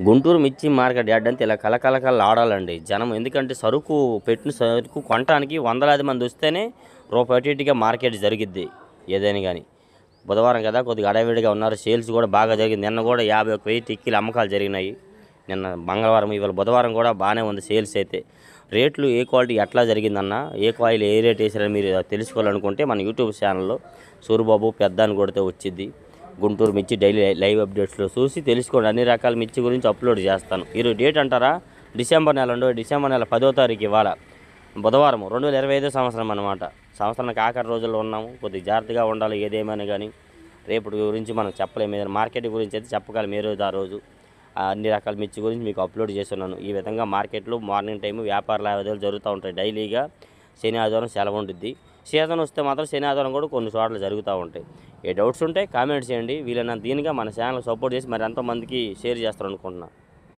గుంటూరు మిర్చి market yard అంటే ఇలా కలకలకల ఆడాలండి జనం. ఎందుకంటే సరుకు పెట్టిన సరుకు కొనటానికి వందలాది మంది వస్తేనే రూపాయి అటు ఇటుగా మార్కెట్ జరిగిద్ది ఏదైనా కానీ. బుధవారం కదా కొద్దిగా హడావిడిగా ఉన్నారు. సేల్స్ కూడా బాగా జరిగింది. నిన్న కూడా 51,000 టిక్కీలు అమ్మకాలు జరిగినాయి. నిన్న మంగళవారం, ఇవాళ బుధవారం కూడా బాగానే ఉంది సేల్స్ అయితే. రేట్లు ఏ క్వాలిటీ ఎట్లా జరిగిందన్న, ఏ కాయిల్ ఏ రేట్ వేసారని మీరు తెలుసుకోవాలనుకుంటే మన యూట్యూబ్ ఛానల్లో సూరిబాబు పెద్ద అని కొడితే వచ్చింది. గుంటూరు మిర్చి డైలీ లైవ్ అప్డేట్స్లో చూసి తెలుసుకోండి. అన్ని రకాల మిర్చి గురించి అప్లోడ్ చేస్తాను. ఈరోజు డేట్ అంటారా, డిసెంబర్ నెల డిసెంబర్ నెల 10వ తారీఖు ఇవాళ బుధవారం 2025 సంవత్సరం అనమాట. సంవత్సరానికి ఆఖరి రోజుల్లో ఉన్నాము. కొద్దిగా జాగ్రత్తగా ఉండాలి ఏదేమైనా కానీ. రేపటి గురించి మనం చెప్పలేము. ఏదైనా మార్కెట్ గురించి అయితే చెప్పగలం ఏ రోజు ఆ రోజు. అన్ని రకాల మిర్చి గురించి మీకు అప్లోడ్ చేస్తున్నాను. ఈ విధంగా మార్కెట్లో మార్నింగ్ టైం వ్యాపార లావాదేవీలు జరుగుతూ ఉంటాయి. డైలీగా శని ఆదివారం సెలవు ఉంటుంది. సీజన్ వస్తే మాత్రం శని ఆదివారం కూడా కొన్ని చోట్ల జరుగుతూ ఉంటాయి. ఏ డౌట్స్ ఉంటే కామెంట్ చేయండి. వీలైనంత దీనిగా మన ఛానల్ సపోర్ట్ చేసి మరి ఎంతోమందికి షేర్ చేస్తారు అనుకుంటున్నాను.